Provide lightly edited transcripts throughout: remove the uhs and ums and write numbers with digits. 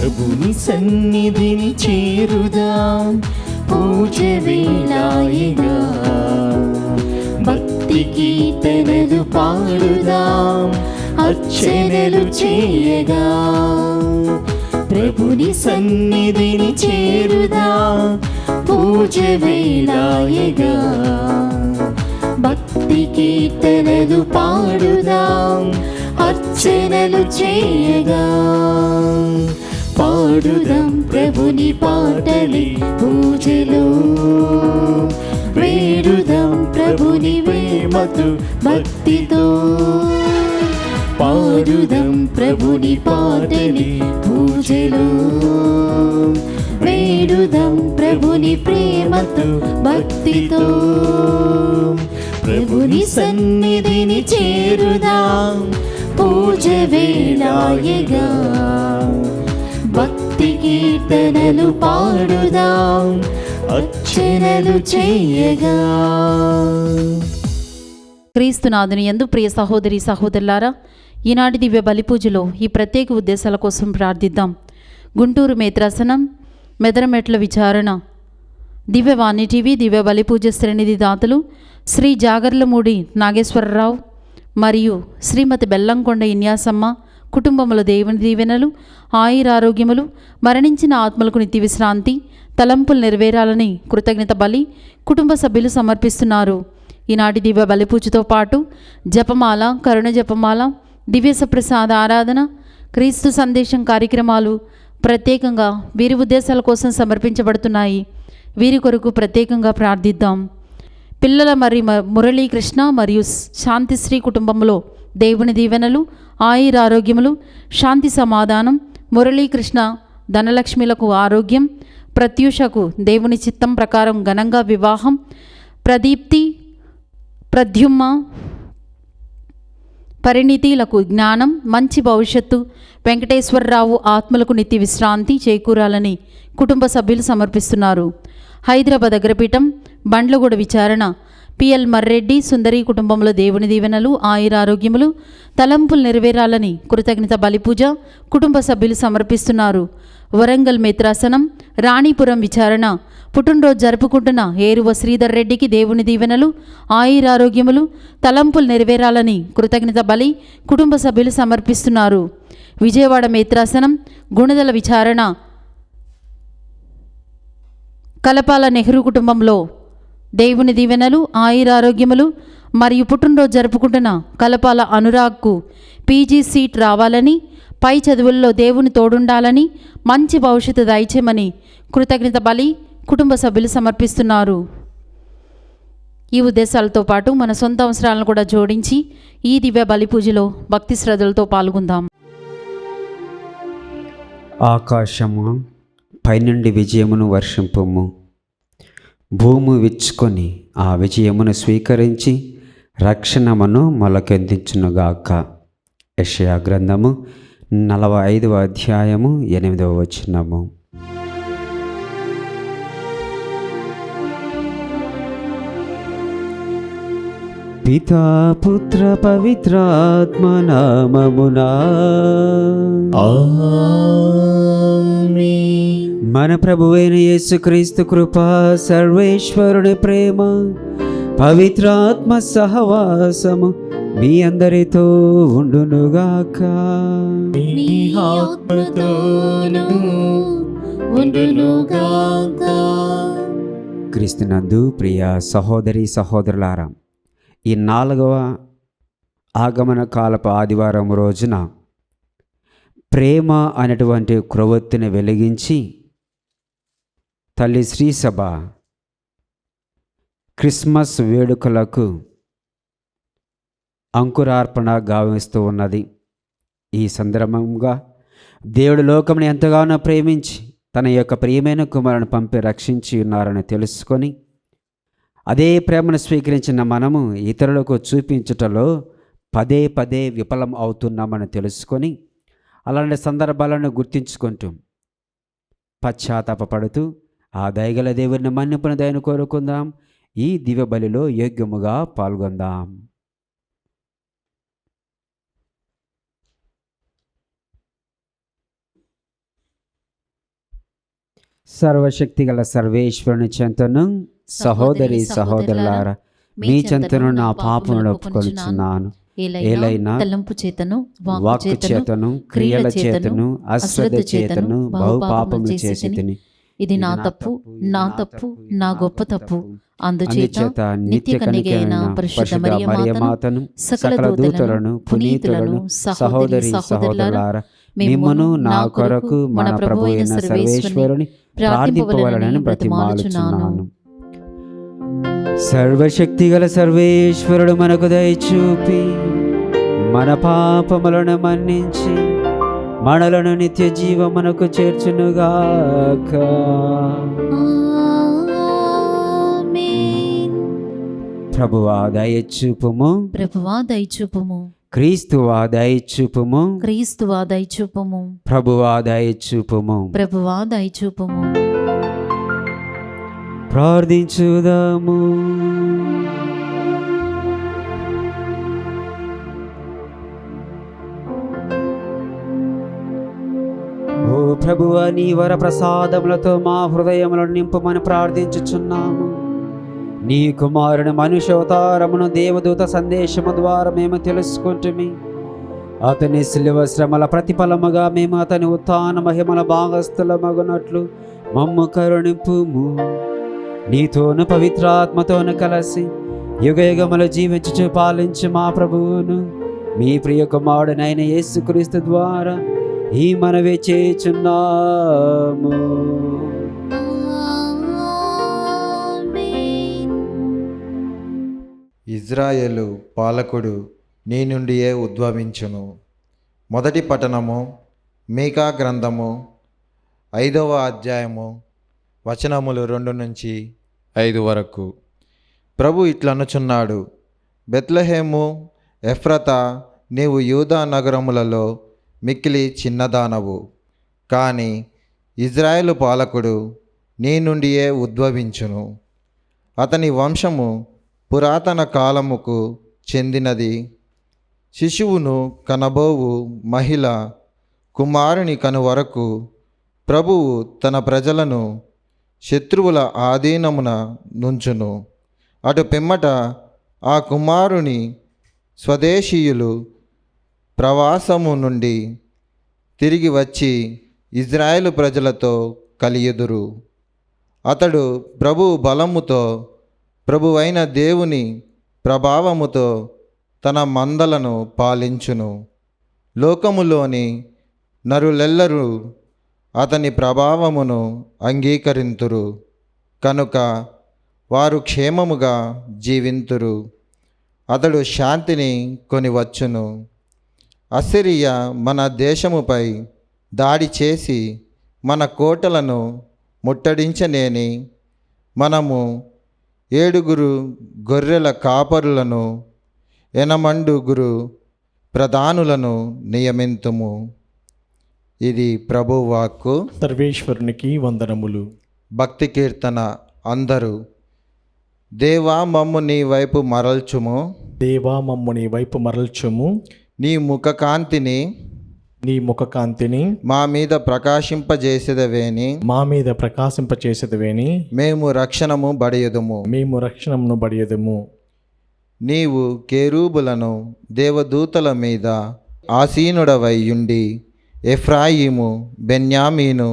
ప్రభుని సన్నిధిని చేరుదాం, పూజ వేళాయిగా భక్తి కీర్తనలు పాడుదాం, అర్చనలు చేయగా. ప్రభుని సన్నిధిని చేరుదాం, పూజ వేళాయిగా భక్తి కీర్తనలు పాడుదాం, అర్చనలు చేయగా. పాడుదాం ప్రభుని పాటలి పూజలో, వేడుదాం ప్రభుని ప్రేమతో భక్తితో. పాడుదాం ప్రభుని పాటలి పూజలో, వేడుదాం ప్రభుని ప్రేమతో భక్తితో. ప్రభుని సన్నిధిని చేరుదాం, పూజ వేళాయిగా భక్తి కీర్తనలు పాడుదాం, అర్చనలు చేయగా. క్రీస్తునాథుని యందు ప్రియ సహోదరి సహోదరులారా, ఈనాటి దివ్య బలిపూజలో ఈ ప్రత్యేక ఉద్దేశాల కోసం ప్రార్థిద్దాం. గుంటూరు మేత్రాసనం, మెదరమెట్ల విచారణ, దివ్యవాణి టీవీ దివ్య బలిపూజ శ్రేణిధి దాతలు శ్రీ జాగర్లమూడి నాగేశ్వరరావు మరియు శ్రీమతి బెల్లంకొండ ఇన్యాసమ్మ కుటుంబముల దేవుని దీవెనలు, ఆయురారోగ్యములు, మరణించిన ఆత్మలకు నిత్య విశ్రాంతి, తలంపులు నెరవేరాలని కృతజ్ఞత బలి కుటుంబ సభ్యులు సమర్పిస్తున్నారు. ఈనాటి దివ్య బలిపూజతో పాటు జపమాల, కరుణ జపమాల, దివ్య సప్రసాద ఆరాధన, క్రీస్తు సందేశం కార్యక్రమాలు ప్రత్యేకంగా వీరి ఉద్దేశాల కోసం సమర్పించబడుతున్నాయి. వీరి కొరకు ప్రత్యేకంగా ప్రార్థిద్దాం. పిల్లల మురళీకృష్ణ మరియు శాంతిశ్రీ కుటుంబంలో దేవుని దీవెనలు, ఆయురారోగ్యములు, శాంతి సమాధానం, మురళీకృష్ణ ధనలక్ష్మిలకు ఆరోగ్యం, ప్రత్యూషకు దేవుని చిత్తం ప్రకారం ఘనంగా వివాహం, ప్రదీప్తి ప్రద్యుమ్న పరిణితిలకు జ్ఞానం, మంచి భవిష్యత్తు, వెంకటేశ్వరరావు ఆత్మలకు నిత్య విశ్రాంతి చేకూరాలని కుటుంబ సభ్యులు సమర్పిస్తున్నారు. హైదరాబాద్ అగ్రపీఠం బండ్లగూడ విచారణ, పిఎల్ మర్రెడ్డి సుందరి కుటుంబంలో దేవుని దీవెనలు, ఆయురారోగ్యములు, తలంపులు నెరవేరాలని కృతజ్ఞత బలిపూజ కుటుంబ సభ్యులు సమర్పిస్తున్నారు. వరంగల్ మేత్రాసనం, రాణిపురం విచారణ, పుట్టినరోజు జరుపుకుంటున్న ఏరువ శ్రీధర్ రెడ్డికి దేవుని దీవెనలు, ఆయురారోగ్యములు, తలంపులు నెరవేరాలని కృతజ్ఞత బలి కుటుంబ సభ్యులు సమర్పిస్తున్నారు. విజయవాడ మేత్రాసనం, గుణదల విచారణ, కలపాల నెహ్రూ కుటుంబంలో దేవుని దీవెనలు, ఆయురారోగ్యములు మరియు పుట్టినరోజు జరుపుకుంటున్న కలపాల అనురాగ్కు పీజీ సీట్ రావాలని, పై చదువుల్లో దేవుని తోడుండాలని, మంచి భవిష్యత్తు దయచేయమని కృతజ్ఞత బలి కుటుంబ సభ్యులు సమర్పిస్తున్నారు. ఈ ఉద్దేశాలతో పాటు మన సొంత అవసరాలను కూడా జోడించి ఈ దివ్య బలి పూజలో భక్తి శ్రద్ధలతో పాల్గొందాం. ఆకాశము పైనుండి విజయమును వర్షింపుము, భూమి విచ్చుకొని ఆ విజయమును స్వీకరించి రక్షణమును మొలకెందించునుగాక. యెషయా గ్రంథము 45వ అధ్యాయము 8వ వచనము. పితా పుత్ర పవిత్రాత్మ నామమునా ఆమేన్. మన ప్రభువైన యేసుక్రీస్తు కృప, సర్వేశ్వరుని ప్రేమ, పవిత్రాత్మ సహవాసము మీ అందరితో ఉండునుగాక. మీ ఆత్మతోనూ ఉండునుగాక. క్రీస్తునందు ప్రియ సహోదరి సహోదరులారా, ఈ 4వ ఆగమన కాలపు ఆదివారం రోజున ప్రేమ అనేటువంటి క్రొవ్వొత్తిని వెలిగించి తల్లి శ్రీసభ క్రిస్మస్ వేడుకలకు అంకురార్పణ గావిస్తూ ఉన్నది. ఈ సందర్భంగా దేవుడు లోకమును ఎంతగానో ప్రేమించి తన యొక్క ప్రియమైన కుమారుని పంపి రక్షించి ఉన్నారని తెలుసుకొని, అదే ప్రేమను స్వీకరించిన మనము ఇతరులకు చూపించుటలో పదే పదే విఫలం అవుతున్నామని తెలుసుకొని, అలాంటి సందర్భాలను గుర్తించుకుంటూ పశ్చాత్తాపపడుతూ ఆ దయగల దేవుని మన్నిపున దయను కోరుకుందాం. ఈ దివ్య బలిలో యోగ్యముగా పాల్గొందాం. సర్వశక్తిగల సర్వేశ్వరుని చెంతను సహోదరి సహోదరులారా మీ చెంతను నా పాపములను ఒప్పుకొనుచున్నాను. ఏలైనా తలంపు చేతను వాక్కు చేతను క్రియల చేతను అశ్రద్ధ చేతను బహుపాపములు చేసి తిని. ఇది నా తప్పు, నా గొప్ప తప్పు. అందుచేత నిత్య కన్యకైన పరిశుద్ధ మరియమాతను, సకల దూతలను, పునీతులను, సహోదరి సహోదరులారా మిమ్మును నా కొరకు మన ప్రభు అయిన సర్వేశ్వరుని ప్రార్థింపవలనని బ్రతిమాలుచున్నాను. సర్వశక్తిగల సర్వేశ్వరుడు మనకు దయచూపి మన పాపములను మన్నించి మనలను నిత్య జీవమునకు చేర్చునుగాక. ప్రభువా దయచూపుము, ప్రభువా దయచూపుము, క్రీస్తువా దయచూపుము, క్రీస్తువా దయచూపుము, ప్రభువా దయచూపుము. ప్రభువా దయచూపుము. ప్రార్థించుదాము. ఓ ప్రభువా, నీ వర ప్రసాదములతో మా హృదయములను నింపమని ప్రార్థించుచున్నాము. నీ కుమారుని మనుష్యావతారమును దేవదూత సందేశము ద్వారా మేము తెలుసుకుంటుమి. అతని శిలువ శ్రమల ప్రతిఫలముగా మేము అతని ఉత్థాన మహిమల భాగస్థులమగునట్లు మమ్ము కరుణింపుము. నీతోను పవిత్రాత్మతోను కలిసి యుగయుగములు జీవించుచు పాలించు మా ప్రభువును మీ ప్రియ కుమారుడైన యేసుక్రీస్తు ద్వారా ఈ మనవి చేయుచున్నాము. ఇజ్రాయేలు పాలకుడు నీ నుండియే ఉద్భవించును. మొదటి పట్టణము మీకా గ్రంథము 5వ అధ్యాయము వచనములు 2 నుంచి 5 వరకు. ప్రభు ఇట్లనుచున్నాడు, బెత్లెహేము ఎఫ్రతా, నీవు యూదా నగరములలో మిక్కిలి చిన్నదానవు, కానీ ఇజ్రాయేలు పాలకుడు నీ నుండియే ఉద్భవించును. అతని వంశము పురాతన కాలముకు చెందినది. శిశువును కనబోవు మహిళ కుమారుని కను వరకు ప్రభువు తన ప్రజలను శత్రువుల ఆధీనమున నుంచును. అటు పిమ్మట ఆ కుమారుని స్వదేశీయులు ప్రవాసము నుండి తిరిగి వచ్చి ఇజ్రాయేలు ప్రజలతో కలియుదురు. అతడు ప్రభు బలముతో, ప్రభువైన దేవుని ప్రభావముతో తన మందలను పాలించును. లోకములోని నరులెల్లరూ అతని ప్రభావమును అంగీకరింతురు కనుక వారు క్షేమముగా జీవింతురు. అతడు శాంతిని కొనివచ్చును. అసిరియా మన దేశముపై దాడి చేసి మన కోటలను ముట్టడించనేని మనము 7 గొర్రెల కాపరులను 8 ప్రధానులను నియమింతుము. ఇది ప్రభువాక్కు. సర్వేశ్వరునికి వందనములు. భక్తి కీర్తన. అందరూ దేవా మమ్ము నీ వైపు మరల్చుము, దేవా మమ్ము నీ వైపు మరల్చుము. నీ ముఖకాంతిని మా మీద ప్రకాశింపజేసేదవేని, మా మీద ప్రకాశింపచేసేదవేని మేము రక్షణము బడియదుము. నీవు కెరూబులను దేవదూతల మీద ఆసీనుడవై ఉండి ఎఫ్రాయిము, బెన్యామీను,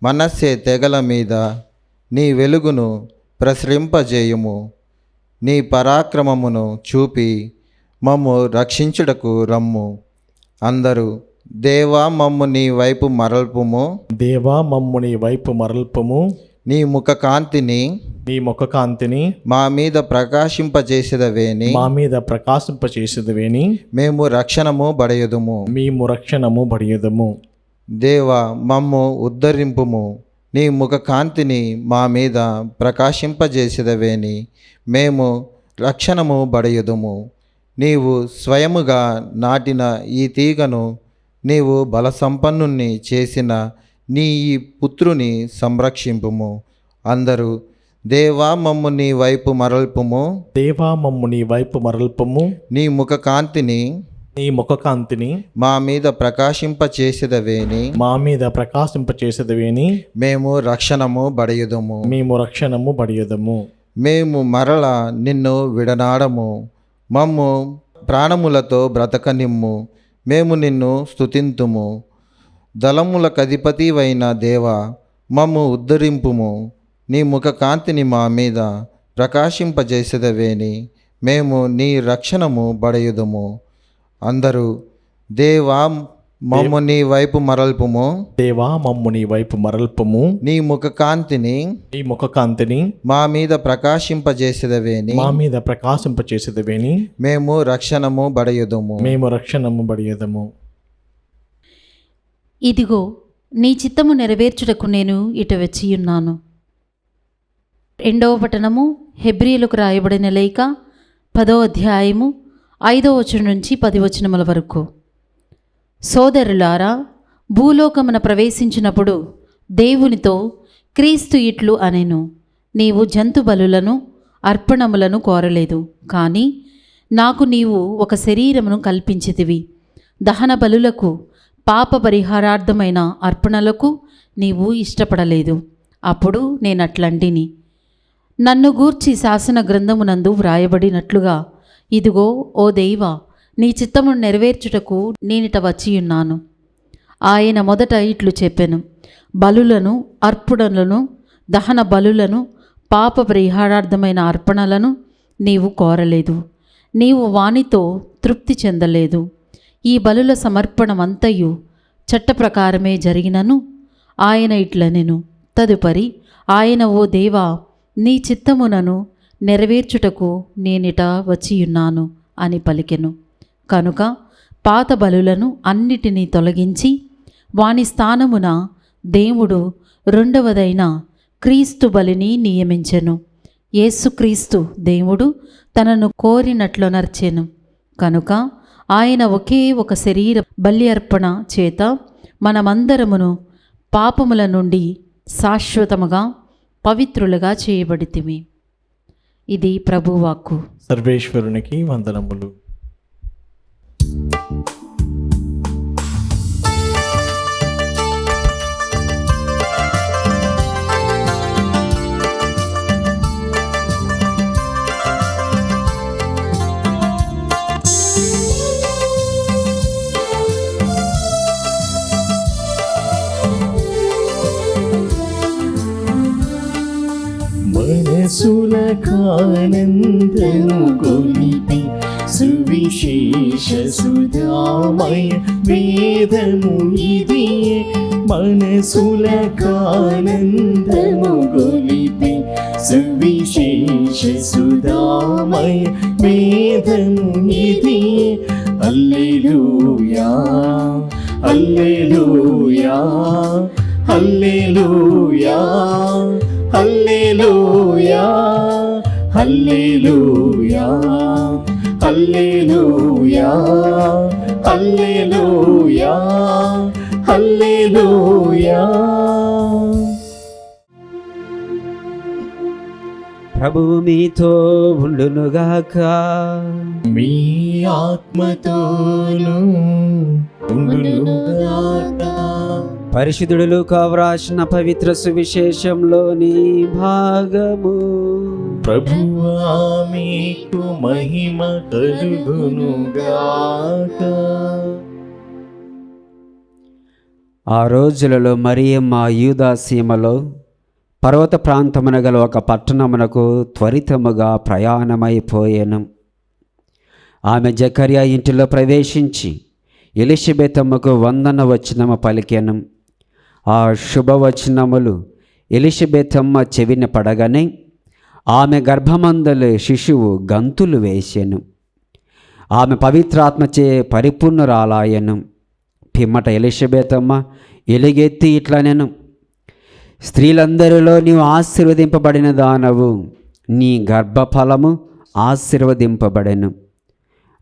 మనస్సే తెగల మీద నీ వెలుగును ప్రసరింపజేయుము. నీ పరాక్రమమును చూపి మమ్ము రక్షించుటకు రమ్ము. అందరూ దేవా మమ్ము నీ వైపు మరల్పుము, దేవా మమ్ము నీ వైపు మరల్పుము. నీ ముఖకాంతిని మా మీద ప్రకాశింపజేసేదవేని, మేము రక్షణము బడయుదుము. దేవా మమ్ము ఉద్ధరింపుము. నీ ముఖకాంతిని మా మీద ప్రకాశింపజేసేదవేని, మేము రక్షణము బడయుదుము. నీవు స్వయముగా నాటిన ఈ తీగను, నీవు బలసంపన్నుని చేసిన నీ ఈ పుత్రుని సంరక్షింపుము. అందరూ దేవా మమ్ము నీ వైపు మరల్పుము, నీ ముఖకాంతిని నీ ముఖకాంతిని మా మీద ప్రకాశింపచేసిదవేని మా మీద ప్రకాశింపచేసేదవేని మేము రక్షణము బడయుదుము. మేము రక్షణము బడియదము. మేము మరల నిన్ను విడనాడము. మమ్ము ప్రాణములతో బ్రతకనిమ్ము. మేము నిన్ను స్తుతింతుము. దళములకధిపతివైన దేవ, మమ్ము ఉద్ధరింపుము. నీ ముఖ కాంతిని మా మీద ప్రకాశింపజేసేదవేని మేము నీ రక్షణము బడయుదుము. అందరూ దేవా మమ్ము నీ వైపు మరల్పుము. దేవా మమ్ము నీ వైపు మరల్పము. నీ ముఖ కాంతిని నీ ముఖకాంతిని మా మీద ప్రకాశింపజేసేదవేని మా మీద ప్రకాశింపచేసేదవేని మేము రక్షణము బడయుదుము. మేము రక్షణము బడియదము. ఇదిగో నీ చిత్తము నెరవేర్చుటకు నేను ఇట వచ్చియున్నాను. 2వ పట్టణము హెబ్రీయులకు రాయబడిన లేఖ 10వ అధ్యాయము 5వ వచనం నుంచి 10 వచనముల వరకు. సోదరులారా, భూలోకమున ప్రవేశించినప్పుడు దేవునితో క్రీస్తు ఇట్లు అనెను, నీవు జంతు బలులను అర్పణములను కోరలేదు, కానీ నాకు నీవు ఒక శరీరమును కల్పించితివి. దహన బలులకు పాప పరిహారార్థమైన అర్పణలకు నీవు ఇష్టపడలేదు. అప్పుడు నేనట్లంటిని, నన్ను గూర్చి శాసన గ్రంథమునందు వ్రాయబడినట్లుగా, ఇదిగో ఓ దైవా, నీ చిత్తమును నెరవేర్చుటకు నేనిట వచ్చియున్నాను. ఆయన మొదట ఇట్లు చెప్పెను, బలులను అర్పణలను దహన బలులను పాప పరిహారార్థమైన అర్పణలను నీవు కోరలేదు. నీవు వానితో తృప్తి చెందలేదు. ఈ బలుల సమర్పణమంతయు చట్ట ప్రకారమే జరిగినను ఆయన ఇట్లనెను. తదుపరి ఆయన, ఓ దేవా, నీ చిత్తమునను నెరవేర్చుటకు నేనిట వచ్చియున్నాను అని పలికెను. కనుక పాత బలులను అన్నిటినీ తొలగించి వాని స్థానమున దేవుడు 2వదైన క్రీస్తు బలిని నియమించెను. యేసుక్రీస్తు దేవుడు తనను కోరినట్లు నర్చెను. కనుక ఆయన ఒకే ఒక శరీర బలి అర్పణ చేత మనమందరమును పాపముల నుండి శాశ్వతముగా పవిత్రులుగా చేయబడితిమి. ఇది ప్రభువాక్కు. సర్వేశ్వరునికి వందనములు. మనసులకానందము గొలిపి సువిశేష సుధామయ వేదము ఇదియే. మనసులకానందము గొలిపి సువిశేష సుధామయ వేదము ఇదియే. హల్లెలూయా హల్లెలూయా హల్లెలూయా హల్లెలూయా హల్లెలూయా హల్లెలూయా హల్లెలూయా హల్లెలూయా. ప్రభువు మీతో ఉండునుగాక. మీ ఆత్మతోను ఉండునుగాక. పరిశుద్ధుడు లూకా వ్రాసిన పవిత్ర సువిశేషంలోని భాగము. ప్రభువా మీకు మహిమ కలుగునుగాక. ఆ రోజులలో మరియమ్మ యూదా సీమలో పర్వత ప్రాంతమున గల ఒక పట్టణమునకు త్వరితముగా ప్రయాణమైపోయాను. ఆమె జకర్యా ఇంటిలో ప్రవేశించి ఎలిషబెతమ్మకు వందన వచనము పలికెను. ఆ శుభవచనములు ఎలిషబెతమ్మ చెవిన పడగానే ఆమె గర్భమందలి శిశువు గంతులు వేసెను. ఆమె పవిత్రాత్మచే పరిపూర్ణురాలాయను. పిమ్మట ఎలిషబెతమ్మ ఎలుగెత్తి ఇట్లనెను, స్త్రీలందరిలో నీవు ఆశీర్వదింపబడిన దానవు, నీ గర్భఫలము ఆశీర్వదింపబడెను.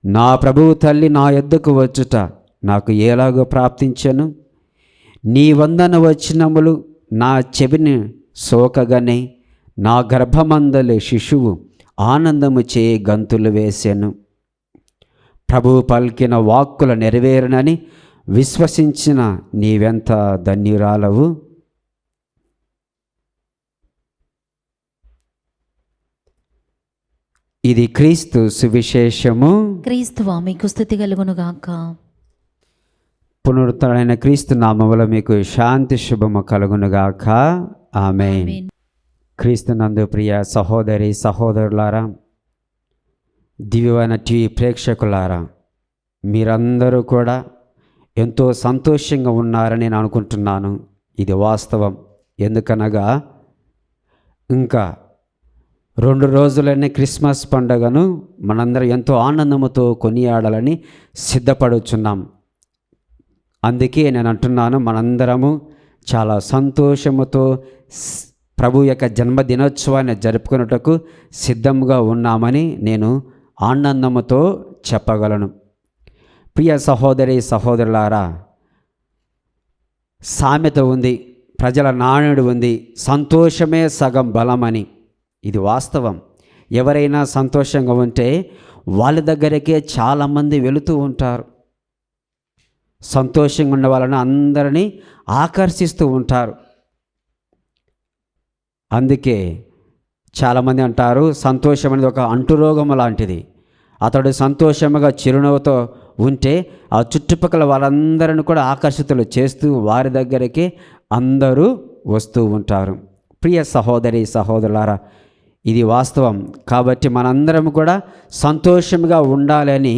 నా ప్రభువు తల్లి నా యొద్దకు వచ్చుట నాకు ఎలాగో ప్రాప్తించెను. నీ వందన వచనములు నా చెవిని సోకగానే నా గర్భమందలి శిశువు ఆనందము చే గంతులు వేసెను. ప్రభువు పలికిన వాక్కులు నెరవేరునని విశ్వసించిన నీవెంత ధన్యురాలవు. ఇది క్రీస్తు సువిశేషము. క్రీస్తువా మీకు స్తుతి కలుగునుగాక. పునరుద్ధరణైన క్రీస్తు నామములో మీకు శాంతి శుభము కలుగునుగాక. ఆమేన్. క్రీస్తునందు ప్రియ సహోదరి సహోదరులారా, దివ్యమైన టీవీ ప్రేక్షకులారా, మీరందరూ కూడా ఎంతో సంతోషంగా ఉన్నారని నేను అనుకుంటున్నాను. ఇది వాస్తవం. ఎందుకనగా ఇంకా 2 రోజులనే క్రిస్మస్ పండుగను మనందరం ఎంతో ఆనందముతో కొనియాడాలని సిద్ధపడుచున్నాం. అందుకే నేను అంటున్నాను, మనందరము చాలా సంతోషముతో ప్రభు యొక్క జన్మదినోత్సవాన్ని జరుపుకున్నటకు సిద్ధంగా ఉన్నామని నేను ఆనందముతో చెప్పగలను. ప్రియ సహోదరి సహోదరులారా, సామెత ఉంది, ప్రజల నానుడి ఉంది, సంతోషమే సగం బలమని. ఇది వాస్తవం. ఎవరైనా సంతోషంగా ఉంటే వాళ్ళ దగ్గరికే చాలామంది వెళుతూ ఉంటారు. సంతోషంగా ఉన్న వాళ్ళని అందరినీ ఆకర్షిస్తూ ఉంటారు. అందుకే చాలామంది అంటారు, సంతోషం అనేది ఒక అంటురోగం లాంటిది. అతడు సంతోషంగా చిరునవ్వుతో ఉంటే ఆ చుట్టుపక్కల వాళ్ళందరిని కూడా ఆకర్షితులు చేస్తూ వారి దగ్గరికి అందరూ వస్తూ ఉంటారు. ప్రియ సహోదరి సహోదరులారా, ఇది వాస్తవం. కాబట్టి మనందరం కూడా సంతోషంగా ఉండాలని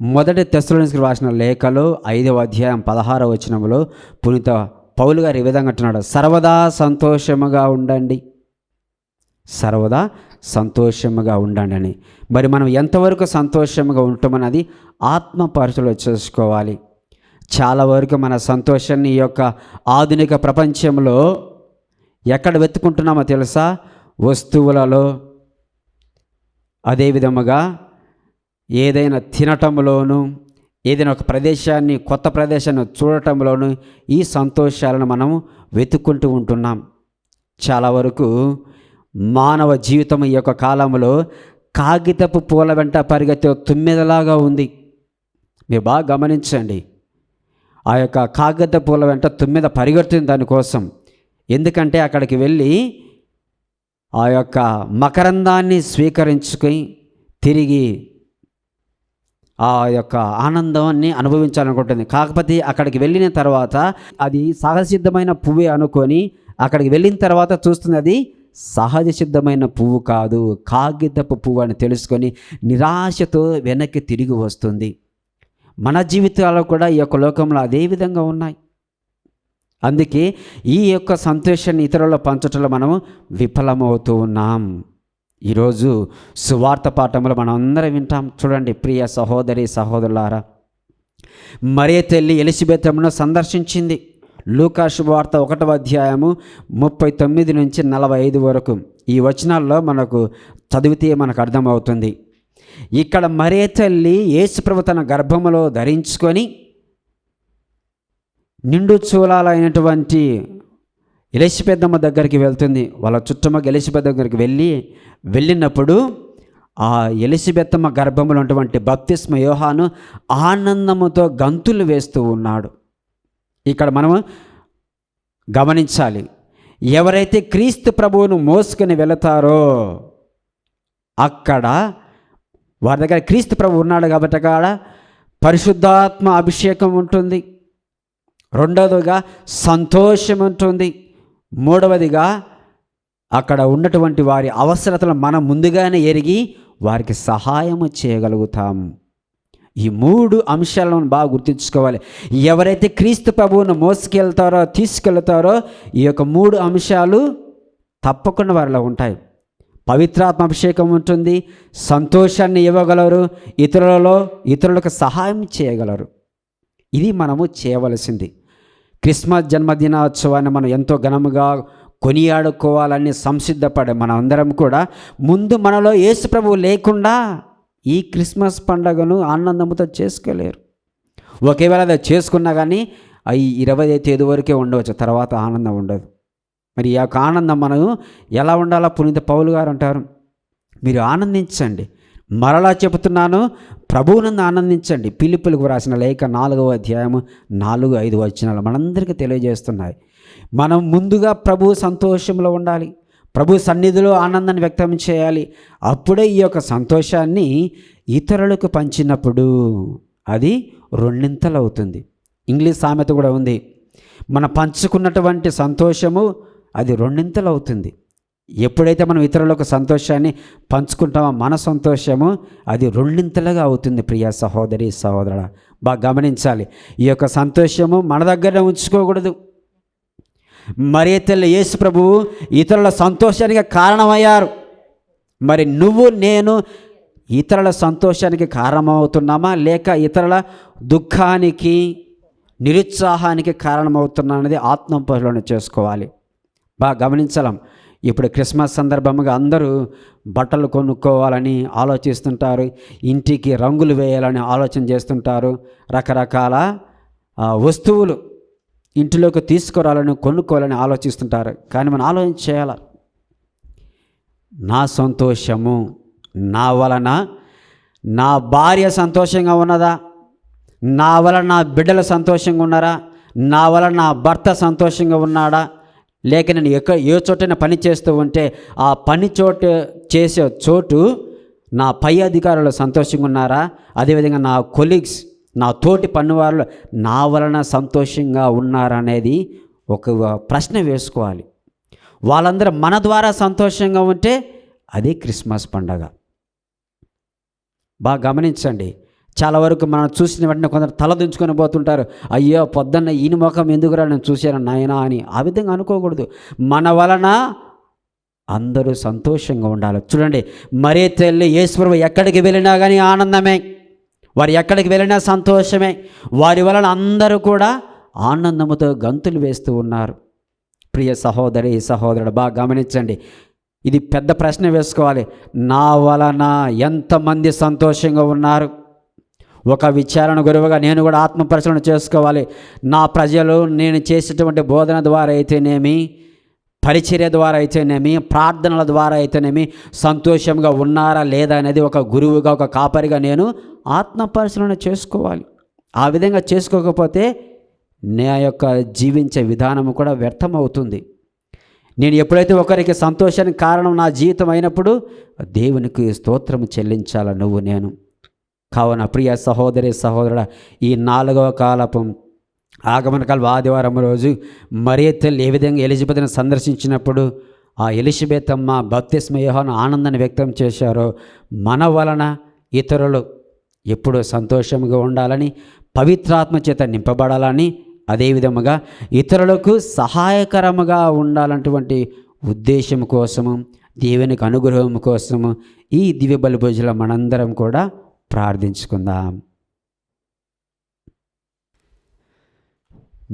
మొదటి తెస్సలోనికీయులకు రాసిన లేఖలో 5వ అధ్యాయం 16వ వచనంలో పునీత పౌలు గారు ఈ విధంగా అంటున్నాడు, సర్వదా సంతోషముగా ఉండండి, సర్వదా సంతోషముగా ఉండండి అని. మరి మనం ఎంతవరకు సంతోషంగా ఉంటామన్నది ఆత్మ పరిశీలన చేసుకోవాలి. చాలా వరకు మన సంతోషాన్ని ఈ యొక్క ఆధునిక ప్రపంచంలో ఎక్కడ వెతుకుంటున్నామో తెలుసా? వస్తువులలో, అదేవిధముగా ఏదైనా తినటంలోనూ, ఏదైనా ఒక ప్రదేశాన్ని, కొత్త ప్రదేశాన్ని చూడటంలోనూ ఈ సంతోషాలను మనం వెతుక్కుంటూ ఉంటున్నాం. చాలా వరకు మానవ జీవితం ఈ యొక్క కాలంలో కాగితపు పూల వెంట పరిగెత్తే తుమ్మెదలాగా ఉంది. మీరు బాగా గమనించండి. ఆ యొక్క కాగిత పూల వెంట తుమ్మెద పరిగెడుతుంది దానికోసం. ఎందుకంటే అక్కడికి వెళ్ళి ఆ యొక్క మకరందాన్ని స్వీకరించుకొని తిరిగి ఆ యొక్క ఆనందాన్ని అనుభవించాలనుకుంటుంది. కాకపోతే అక్కడికి వెళ్ళిన తర్వాత అది సహజసిద్ధమైన పువ్వే అనుకొని అక్కడికి వెళ్ళిన తర్వాత చూస్తుంది అది సహజ సిద్ధమైన పువ్వు కాదు, కాగితపు పువ్వు అని తెలుసుకొని నిరాశతో వెనక్కి తిరిగి వస్తుంది. మన జీవితాల్లో కూడా ఈ యొక్క లోకంలో అదే విధంగా ఉన్నాయి. అందుకే ఈ యొక్క సంతోషాన్ని ఇతరుల పంచటంలో మనము విఫలమవుతూ ఉన్నాం. ఈరోజు సువార్త పాఠంలో మనం అందరం వింటాం. చూడండి ప్రియ సహోదరి సహోదరులారా, మరియ తల్లి ఎలిజబెత్ను సందర్శించింది. లూకా శుభవార్త 1వ అధ్యాయము 39 నుంచి 45 వరకు ఈ వచనాల్లో మనకు చదివితే మనకు అర్థమవుతుంది. ఇక్కడ మరియ తల్లి యేసుప్రభు తన గర్భములో ధరించుకొని నిండు చూలాలైనటువంటి ఎలిజబెతమ్మ దగ్గరికి వెళ్తుంది. వాళ్ళ చుట్టమగ ఎలిజబెత్ దగ్గరికి వెళ్ళినప్పుడు ఆ ఎలిజబెతమ్మ గర్భంలో ఉన్నటువంటి బప్తిస్మ యోహాను ఆనందముతో గంతులు వేస్తూ ఉన్నాడు. ఇక్కడ మనము గమనించాలి, ఎవరైతే క్రీస్తు ప్రభువును మోసుకొని వెళతారో అక్కడ వారి దగ్గర క్రీస్తు ప్రభు ఉన్నాడు కాబట్టి అక్కడ పరిశుద్ధాత్మ అభిషేకం ఉంటుంది. రెండవదిగా సంతోషం ఉంటుంది. మూడవదిగా అక్కడ ఉన్నటువంటి వారి అవసరతలు మనం ముందుగానే ఎరిగి వారికి సహాయము చేయగలుగుతాము. ఈ 3 అంశాలను బాగా గుర్తుంచుకోవాలి. ఎవరైతే క్రీస్తు ప్రభువును మోసుకెళ్తారో తీసుకెళ్తారో ఈ యొక్క 3 అంశాలు తప్పకుండా వారిలో ఉంటాయి. పవిత్రాత్మ అభిషేకం ఉంటుంది, సంతోషాన్ని ఇవ్వగలరు, ఇతరులకు సహాయం చేయగలరు. ఇది మనము చేయవలసింది. క్రిస్మస్ జన్మదినోత్సవాన్ని మనం ఎంతో ఘనముగా కొనియాడుకోవాలని సంసిద్ధపడే మనం అందరం కూడా ముందు మనలో యేసు ప్రభువు లేకుండా ఈ క్రిస్మస్ పండుగను ఆనందంతో చేసుకోలేరు. ఒకవేళ అది చేసుకున్నా కానీ అవి 20వ తేదీ వరకే ఉండవచ్చు, తర్వాత ఆనందం ఉండదు. మరి ఈ యొక్క ఆనందం మనం ఎలా ఉండాలో పునీత పౌలు గారు అంటారు, మీరు ఆనందించండి. మరలా చెబుతున్నాను, ప్రభువునందు ఆనందించండి. పిలుపులకు రాసిన లేఖ 4వ అధ్యాయము 4-5 వచనాలు మనందరికీ తెలియజేస్తున్నాయి. మనం ముందుగా ప్రభు సంతోషంలో ఉండాలి, ప్రభు సన్నిధిలో ఆనందాన్ని వ్యక్తం చేయాలి. అప్పుడే ఈ యొక్క సంతోషాన్ని ఇతరులకు పంచినప్పుడు అది రెండింతలు అవుతుంది. ఇంగ్లీష్ సామెత కూడా ఉంది, మనం పంచుకున్నటువంటి సంతోషము అది రెండింతలు అవుతుంది. ఎప్పుడైతే మనం ఇతరులకు సంతోషాన్ని పంచుకుంటామో మన సంతోషము అది రెండింతలుగా అవుతుంది. ప్రియ సహోదరి సహోదరుడా, బాగా గమనించాలి. ఈ యొక్క సంతోషము మన దగ్గర ఉంచుకోకూడదు. మరియ తల్లి యేసు ప్రభువు ఇతరుల సంతోషానికి కారణమయ్యారు. మరి నువ్వు నేను ఇతరుల సంతోషానికి కారణమవుతున్నామా, లేక ఇతరుల దుఃఖానికి నిరుత్సాహానికి కారణమవుతున్నా అనేది ఆత్మపరిశీలన చేసుకోవాలి. బాగా గమనించలేం. ఇప్పుడు క్రిస్మస్ సందర్భంగా అందరూ బట్టలు కొనుక్కోవాలని ఆలోచిస్తుంటారు, ఇంటికి రంగులు వేయాలని ఆలోచన చేస్తుంటారు, రకరకాల వస్తువులు ఇంటిలోకి తీసుకురావాలని కొనుక్కోవాలని ఆలోచిస్తుంటారు. కానీ మనం ఆలోచన చేయాలి, నా సంతోషము నా వలన నా భార్య సంతోషంగా ఉన్నదా, నా వలన నా బిడ్డలు సంతోషంగా ఉన్నారా, నా వలన నా భర్త సంతోషంగా ఉన్నాడా, లేక నేను ఏ చోటైనా పని చేస్తూ ఉంటే ఆ పని చేసే చోటు నా పై అధికారులు సంతోషంగా ఉన్నారా, అదేవిధంగా నా కొలీగ్స్ నా తోటి పనివాళ్ళు నా వలన సంతోషంగా ఉన్నారా అనేది ఒక ప్రశ్న వేసుకోవాలి. వాళ్ళందరూ మన ద్వారా సంతోషంగా ఉంటే అదే క్రిస్మస్ పండగ. బాగా గమనించండి. చాలా వరకు మనం చూసిన వెంటనే కొందరు తలదించుకొని పోతుంటారు, అయ్యో పొద్దున్న ఈయన ముఖం ఎందుకురా నేను చూశాను నాయనా అని. ఆ విధంగా అనుకోకూడదు. మన వలన అందరూ సంతోషంగా ఉండాలి. చూడండి, మరే తల్లి యేసు ప్రభువు ఎక్కడికి వెళ్ళినా కానీ ఆనందమే, వారు ఎక్కడికి వెళ్ళినా సంతోషమే. వారి వలన అందరూ కూడా ఆనందముతో గంతులు వేస్తూ ఉన్నారు. ప్రియ సహోదరి సహోదరుడు, బాగా గమనించండి. ఇది పెద్ద ప్రశ్న వేసుకోవాలి, నా వలన ఎంతమంది సంతోషంగా ఉన్నారు? ఒక విచారణ గురువుగా నేను కూడా ఆత్మపరిశీలన చేసుకోవాలి. నా ప్రజలు నేను చేసేటువంటి బోధన ద్వారా అయితేనేమి, పరిచర్య ద్వారా అయితేనేమి, ప్రార్థనల ద్వారా అయితేనేమి సంతోషంగా ఉన్నారా లేదా అనేది ఒక గురువుగా ఒక కాపరిగా నేను ఆత్మపరిశీలన చేసుకోవాలి. ఆ విధంగా చేసుకోకపోతే నా యొక్క జీవించే విధానము కూడా వ్యర్థమవుతుంది. నేను ఎప్పుడైతే ఒకరికి సంతోషానికి కారణం నా జీవితం అయినప్పుడు దేవునికి స్తోత్రము చెల్లించాల నువ్వు నేను. కావున ప్రియ సహోదరి సహోదరుడా, ఈ 4వ కాలపు ఆగమన కాల ఆదివారం రోజు మరియ తల్లి ఏ విధంగా ఎలిజబెత్ను సందర్శించినప్పుడు ఆ ఎలిజబెత్ అమ్మ బప్తిస్మ యోహాను ఆనందాన్ని వ్యక్తం చేశారో, మన వలన ఇతరులు ఎప్పుడూ సంతోషంగా ఉండాలని, పవిత్రాత్మ చేత నింపబడాలని, అదేవిధముగా ఇతరులకు సహాయకరముగా ఉండాలన్నటువంటి ఉద్దేశం కోసము, దేవునికి అనుగ్రహం కోసము ఈ దివ్య బలి పూజలో మనందరం కూడా ప్రార్థించుకుందాం.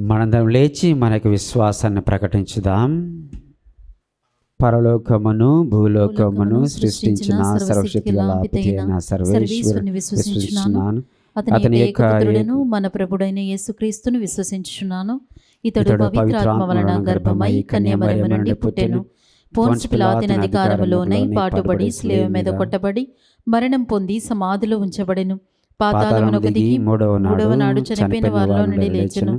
మనందరం లేచి మనకు విశ్వాసాన్ని ప్రకటించుదాం. పరలోకమును భూలోకమును సృష్టించిన సర్వశక్తి గల పితైన సర్వేశ్వరుని విశ్వసించుచున్నాను. అతని ఏకపుత్రుడైన మన ప్రభుడైన యేసుక్రీస్తును విశ్వసించుచున్నాను. ఇతడు పవిత్రాత్మ వలన గర్భమై కన్యమరియు నుండి పుట్టెను. పోన్సు పిలాతుని అధికారములోనై పాటుపడి శిలువ మీద కొట్టబడి మరణం పొంది సమాధిలో ఉంచబడెను. పాతాళమునకు దిగి మూడవ నాడు చనిపోయిన వారిలో నుండి లేచెను.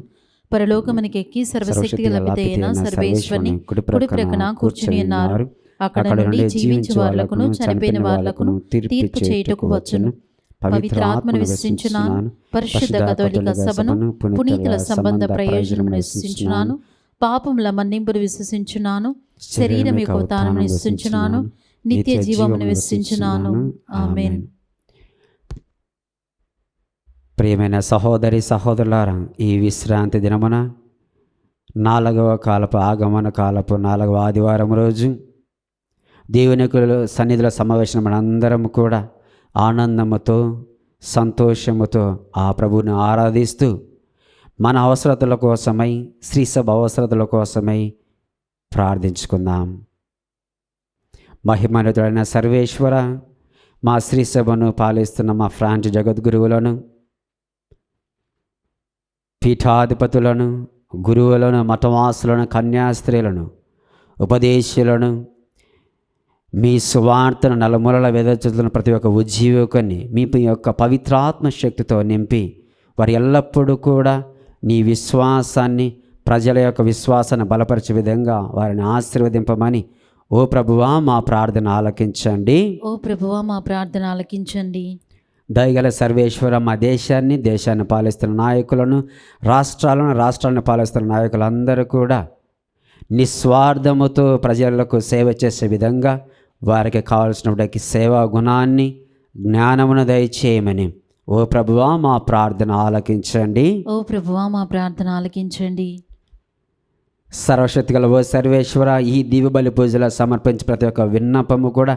పరలోకమునికి ఎక్కి సర్వశక్తి గల పితైన సర్వేశ్వరుని కుడి ప్రక్కన కూర్చుని ఉన్నారు. అక్కడ నుండి జీవించు వారులకును చనిపోయిన వారులకును తీర్పు చేయుటకు వచ్చును. పవిత్రాత్మను విశ్వసించున్నాను. పరిశుద్ధ కథోలిక సభను పునీతుల సంబంధ ప్రయోజనమును విశ్వసించున్నాను. పాపముల మన్నింపును విశ్వసించున్నాను. శరీరం యొక్క ఉత్థానమును విశ్వసించున్నాను. నిత్య జీవమును విశ్వసించున్నాను. ఆమేన్. ప్రియమైన సహోదరి సహోదరులారా, ఈ విశ్రాంతి దినమున 4వ కాలపు ఆగమన కాలపు 4వ ఆదివారం రోజు దేవుని సన్నిధిలో సమావేశం మనందరం కూడా ఆనందముతో సంతోషముతో ఆ ప్రభువుని ఆరాధిస్తూ మన అవసరతల కోసమై, శ్రీసభ అవసరతల కోసమై ప్రార్థించుకుందాం. మహిమనుతుడైన సర్వేశ్వర, మా శ్రీసభను పాలిస్తున్న మా ఫ్రాన్స్ జగద్గురువులను, పీఠాధిపతులను, గురువులను, మఠవాసులను, కన్యాస్త్రీలను, ఉపదేశులను, మీ సువార్తను నలుమూలల వెదజల్లుతున్న ప్రతి ఒక్క ఉజ్జీవకుని మీ యొక్క పవిత్రాత్మ శక్తితో నింపి వారు ఎల్లప్పుడూ కూడా నీ విశ్వాసాన్ని, ప్రజల యొక్క విశ్వాసాన్ని బలపరిచే విధంగా వారిని ఆశీర్వదింపమని ఓ ప్రభువా మా ప్రార్థన ఆలకించండి. ఓ ప్రభువా మా ప్రార్థన ఆలకించండి. దయగల సర్వేశ్వర మా దేశాన్ని పాలిస్తున్న నాయకులను, రాష్ట్రాలను పాలిస్తున్న నాయకులందరూ కూడా నిస్వార్థముతో ప్రజలకు సేవ చేసే విధంగా వారికి కావలసినటువంటి సేవా గుణాన్ని, జ్ఞానమును దయచేయమని ఓ ప్రభువా మా ప్రార్థన ఆలకించండి. ఓ ప్రభువా మా ప్రార్థన ఆలకించండి. సర్వశక్తిగల ఓ సర్వేశ్వర, ఈ దివ్యబలి పూజలో సమర్పించి ప్రతి ఒక్క విన్నపము కూడా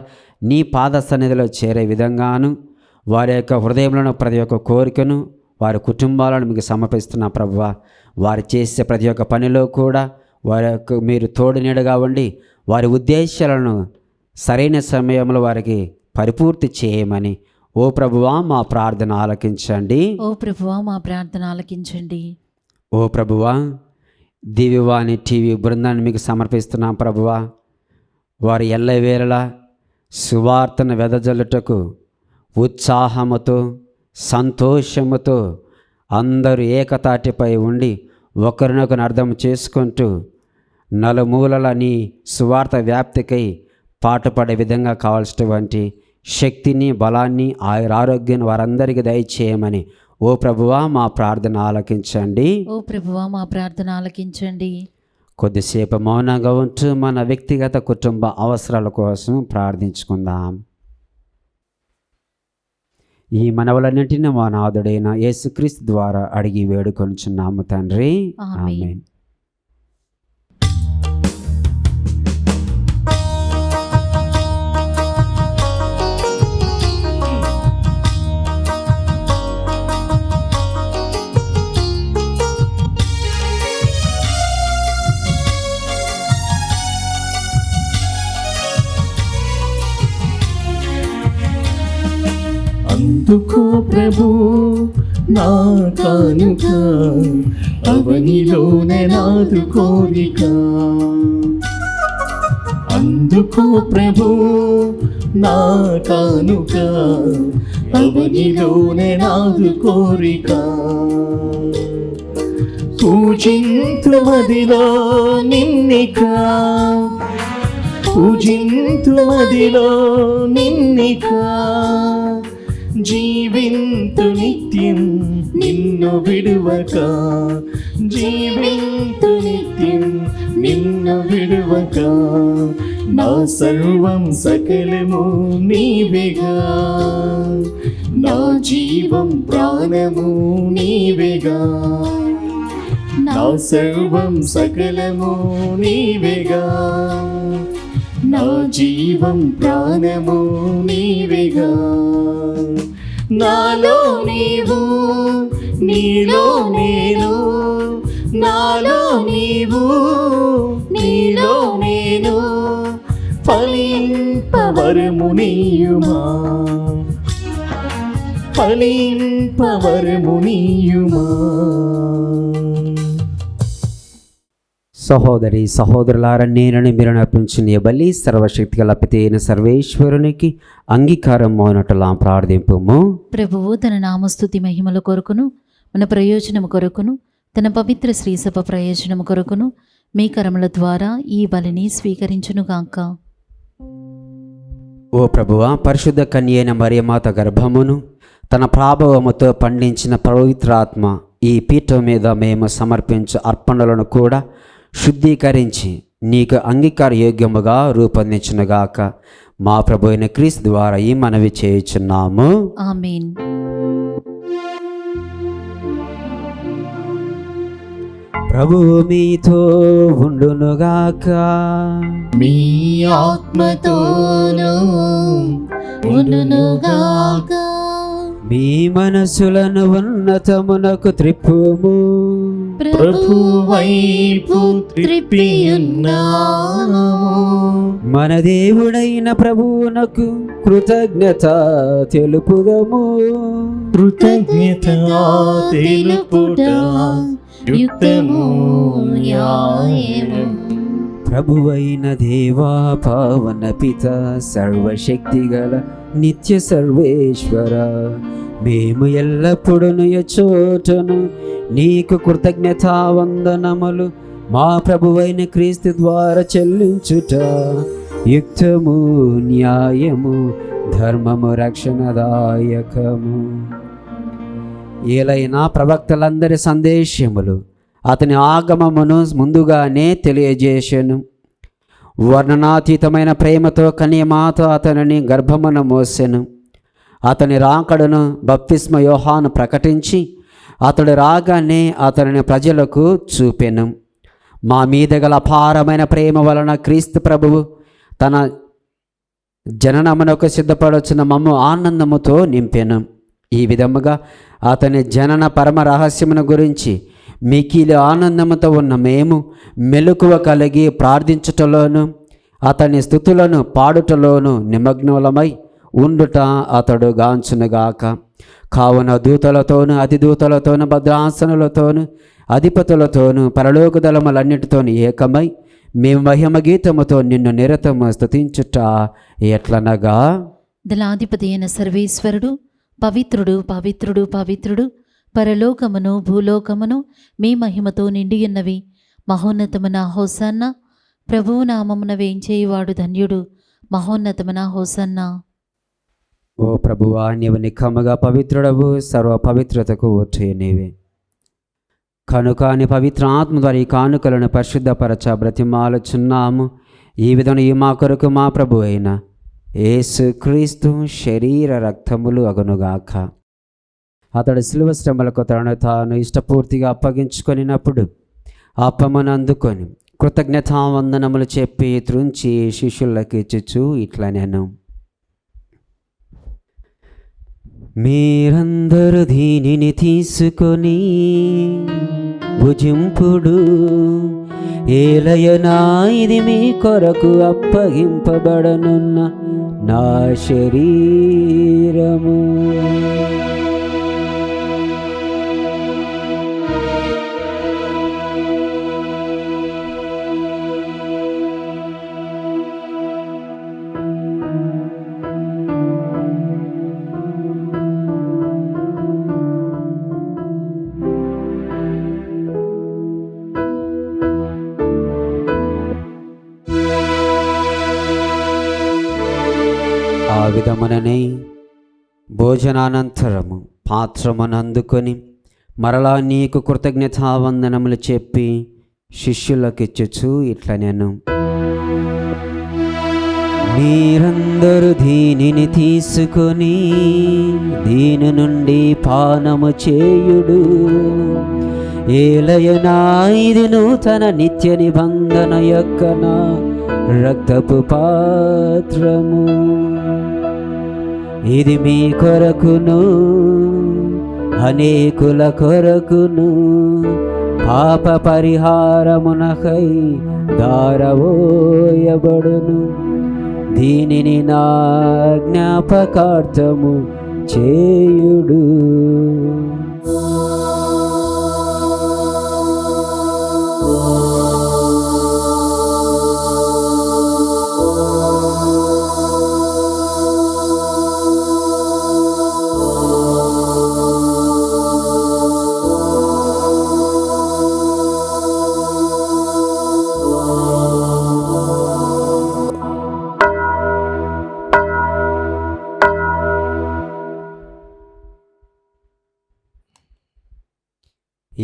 నీ పాద సన్నిధిలో చేరే విధంగాను, వారి యొక్క హృదయంలో ప్రతి ఒక్క కోరికను, వారి కుటుంబాలను మీకు సమర్పిస్తున్న ప్రభువా, వారు చేసే ప్రతి ఒక్క పనిలో కూడా వారి యొక్క మీరు తోడు నీడగా ఉండి వారి ఉద్దేశాలను సరైన సమయంలో వారికి పరిపూర్తి చేయమని ఓ ప్రభువా మా ప్రార్థన ఆలకించండి. ఓ ప్రభువా మా ప్రార్థన ఆలకించండి. ఓ ప్రభువా, దివ్యవాణి టీవీ బృందాన్ని మీకు సమర్పిస్తున్నాం ప్రభువా. వారు ఎల్లవేళలా సువార్తను వెదజల్లుటకు ఉత్సాహముతో, సంతోషముతో అందరూ ఏకతాటిపై ఉండి ఒకరినొకరు అర్థం చేసుకుంటూ నలుమూలల నీ సువార్త వ్యాప్తికై పాటుపడే విధంగా కావాల్సినటువంటి శక్తిని, బలాన్ని, ఆరోగ్యాన్ని వారందరికీ దయచేయమని ఓ ప్రభువా మా ప్రార్థన ఆలకించండి. ఓ ప్రభువా మా ప్రార్థన ఆలకించండి. కొద్దిసేపు మౌనంగా ఉంటూ మన వ్యక్తిగత కుటుంబ అవసరాల కోసం ప్రార్థించుకుందాం. ఈ మనవులన్నింటినీ మా నాథుడైన యేసుక్రీస్తు ద్వారా అడిగి వేడుకొనుచున్నాము తండ్రి. ఆమేన్. అందుకో ప్రభు నా కానుక, అవనిలోనే నాదు కోరిక. అందుకో ప్రభు నా కానుక, అవనిలోనే నాదు కోరిక. పూజింతు మదిలో నిన్నిక, పూజింతు మదిలో నిన్నిక. జీవింతు నిత్యం నిన్ను విడువక, జీవింతు నిత్యం నిన్ను విడువక. నా సర్వం సకలము నీవేగా, నా జీవం ప్రాణము నీవేగా. నా సర్వం సకలము నీవేగా, నా జీవం ప్రాణము నీవేగా. నాలో నీవు, నీలో నేను, నాలో నీవు, నీలో నేను. ఫలింపవరము నీయుమా, ఫలింపవరము నీయుమా. సహోదరి సహోదరులారా, నేను మీరు నర్పించిన ఈ బలి సర్వశక్తి గల పిత అయిన సర్వేశ్వరునికి అంగీకారం అవునట్లా ప్రార్థింపుము. ప్రభువు తన నామస్తుతి మహిమల కొరకును, మన ప్రయోజనము కొరకును, తన పవిత్ర శ్రీసభ ప్రయోజనము కొరకును మీ కరముల ద్వారా ఈ బలిని స్వీకరించునుగాక. ఓ ప్రభువా, పరిశుద్ధ కన్యైన మరియమాత గర్భమును తన ప్రాభవముతో పండించిన పవిత్రాత్మ ఈ పీఠం మీద మేము సమర్పించు అర్పణలను కూడా శుద్ధీకరించి నీకు అంగీకార యోగ్యముగా రూపొందించునుగాక. మా ప్రభు అయిన క్రీస్తు ద్వారా ఈ మనవి చేయుచున్నాము. ఆమేన్. ప్రభువు మీతో ఉండునుగాక, మీ ఆత్మతోనూ ఉండునుగాక. మీ మనసులను ఉన్నతమునకు త్రిప్పుము. ప్రభు వైపు త్రిప్పియున్నాము. మన దేవుడైన ప్రభువునకు కృతజ్ఞత తెలుపుదము. కృతజ్ఞత తెలుపుట యుక్తము న్యాయము. ప్రభువైన దేవా పావన పిత సర్వశక్తి గల నిత్య సర్వేశ్వర, మేము ఎల్లప్పుడూ చోటను నీకు కృతజ్ఞతావందనములు మా ప్రభువైన క్రీస్తు ద్వారా చెల్లించుట యుక్తము, న్యాయము, ధర్మము, రక్షణదాయకము. ఏలైనా ప్రవక్తలందరి సందేశములు అతని ఆగమమును ముందుగానే తెలియజేసెను. వర్ణనాతీతమైన ప్రేమతో కన్యమాత అతనిని గర్భమున మోసెను. అతని రాకడను బప్తిస్మ యోహాను ప్రకటించి అతడు రాగానే అతనిని ప్రజలకు చూపెను. మా మీద గల అపారమైన ప్రేమ వలన క్రీస్తు ప్రభువు తన జననమునకు సిద్ధపడొచ్చిన మమ్ము ఆనందముతో నింపెను. ఈ విధముగా అతని జనన పరమ రహస్యమును గురించి మిక్కిలి ఆనందముతో ఉన్న మేము మెలకువ కలిగి ప్రార్థించుటలోను అతని స్తుతులను పాడుటలోను నిమగ్నులమై ఉండుట అతడు గాంచునుగాక. కావున దూతలతోను అతిదూతలతోను భద్రాసనులతోను అధిపతులతోను పరలోక దళములన్నిటితోను ఏకమై మేము మహిమ గీతముతో నిన్ను నిరతము స్తుతించుట ఎట్లనగా, దళాధిపతి అయిన సర్వేశ్వరుడు పవిత్రుడు పవిత్రుడు పవిత్రుడు, పరలోకమును భూలోకమును మీ మహిమతో నిండియున్నవి. మహోన్నతమున హోసన్న, ప్రభువు నామమున వేంచేయువాడు ధన్యుడు. మహోన్నతమున హోసన్న. ఓ ప్రభువా, నీవు నిఖముగా పవిత్రుడవు, సర్వ పవిత్రతకు ఊర్చే నీవే. కనుక నీ పవిత్ర ఆత్మ ద్వారా ఈ కానుకలను పరిశుద్ధపరచ బ్రతిమాలుచున్నాము. ఈ విధంగా ఈ మా కొరకు మా ప్రభు అయిన యేసుక్రీస్తు శరీర రక్తములు అగునుగాక. అతడు శిలువ శ్రమలకు తనను తాను ఇష్టపూర్తిగా అప్పగించుకొనినప్పుడు అప్పమును అందుకొని కృతజ్ఞతావందనములు చెప్పి త్రుంచి శిష్యులకు ఇచ్చుచు ఇట్లా నేను, మీరందరూ దీనిని తీసుకొని భుజింపుడు, ఏలయనా ఇది మీ కొరకు అప్పగింపబడనున్న నా శరీరము. ఆ విధముననే భోజనానంతరము పాత్రమును అందుకొని మరలా నీకు కృతజ్ఞతావందనములు చెప్పి శిష్యులకిచ్చుచు ఇట్లా నేను, మీరందరూ దీనిని తీసుకొని దీని నుండి పానము చేయుడు, ఏలయనా ఇది నూతన నిత్య నిబంధన యొక్క నా రక్తపు పాత్రము. ఇది మీ కొరకును అనేకుల కొరకును పాప పరిహారమునకై దారవోయబడును. దీనిని నా జ్ఞాపకార్థము చేయుడు.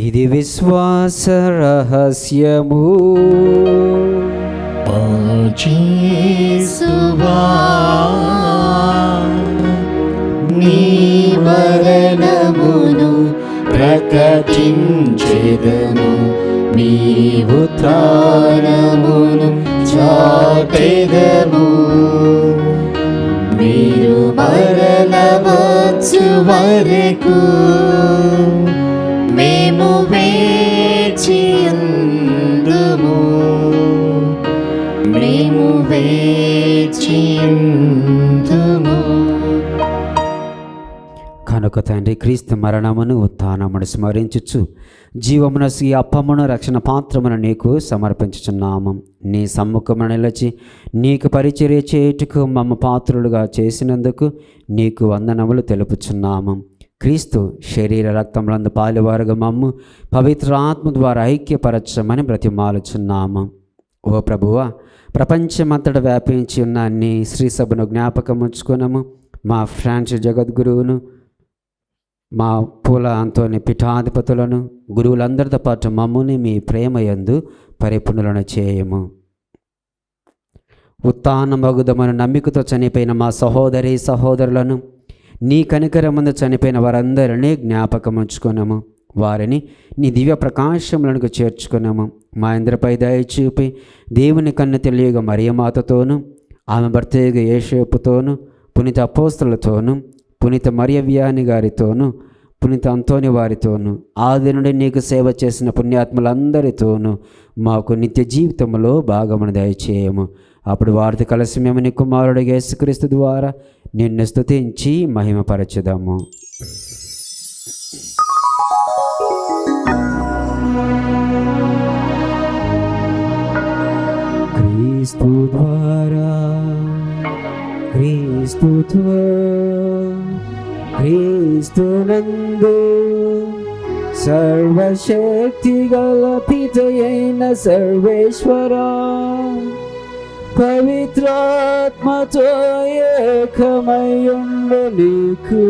ఇది విశ్వాస రహస్యము. యేసువా, నీ మరణమును ప్రకటించెదము, నీ ఉత్థానమును చాటెదము. మీరు మరల వచ్చు వరకు మేము వేచియుందుము, మేము వేచియుందుము. పరలోక తండ్రి, క్రీస్తు మరణమును ఉత్థానమును స్మరించుచు జీవమున ఈ అప్పమును రక్షణ పాత్రమును నీకు సమర్పించుచున్నాము. నీ సమ్ముఖమున నిలిచి నీకు పరిచర్య చేయుటకు మమ్మ పాత్రులుగా చేసినందుకు నీకు వందనములు తెలుపుచున్నాము. క్రీస్తు శరీర రక్తములందు పాలువారుగా మమ్ము పవిత్ర ఆత్మ ద్వారా ఐక్యపరచమని బ్రతిమాలుచున్నాము. ఓ ప్రభువా, ప్రపంచమంతటా వ్యాపించి ఉన్న నీ శ్రీ సభను జ్ఞాపకం ఉంచుకున్నాము. మా ఫ్రాన్సిస్ జగద్గురువును, మా పూల అంతోని పీఠాధిపతులను, గురువులందరితో పాటు మమ్ముని మీ ప్రేమయందు పరిపూర్ణులను చేయము. ఉత్థానమగుదమను నమ్మికతో చనిపోయిన మా సహోదరి సహోదరులను, నీ కనికరమందు చనిపోయిన వారందరినీ జ్ఞాపకం ఉంచుకున్నాము. వారిని నీ దివ్య ప్రకాశములకు చేర్చుకున్నాము. మా అందరిపై దయచూపి దేవుని కన్ను తెలియగా మరియమాతతోనూ, ఆమె భర్తయ్య యేసేపుతోనూ, పునీత అపోస్తలతోనూ, పునీత మరియవ్యాని గారితోనూ, పునీత అంతోని వారితోనూ, ఆది నుండి నీకు సేవ చేసిన పుణ్యాత్ములందరితోనూ మాకు నిత్య జీవితంలో భాగమును దయచేయము. అప్పుడు వారితో కలిసి మేము నీ కుమారుడు యేసుక్రీస్తు ద్వారా నిన్ను స్తుతించి మహిమపరచుదాము. క్రీస్తు ద్వారా, క్రీస్తుతో, క్రీస్తునందు సర్వశక్తి గల పితయైన సర్వేశ్వరా, పవిత్రాత్మతో ఏకమయుండు నీకు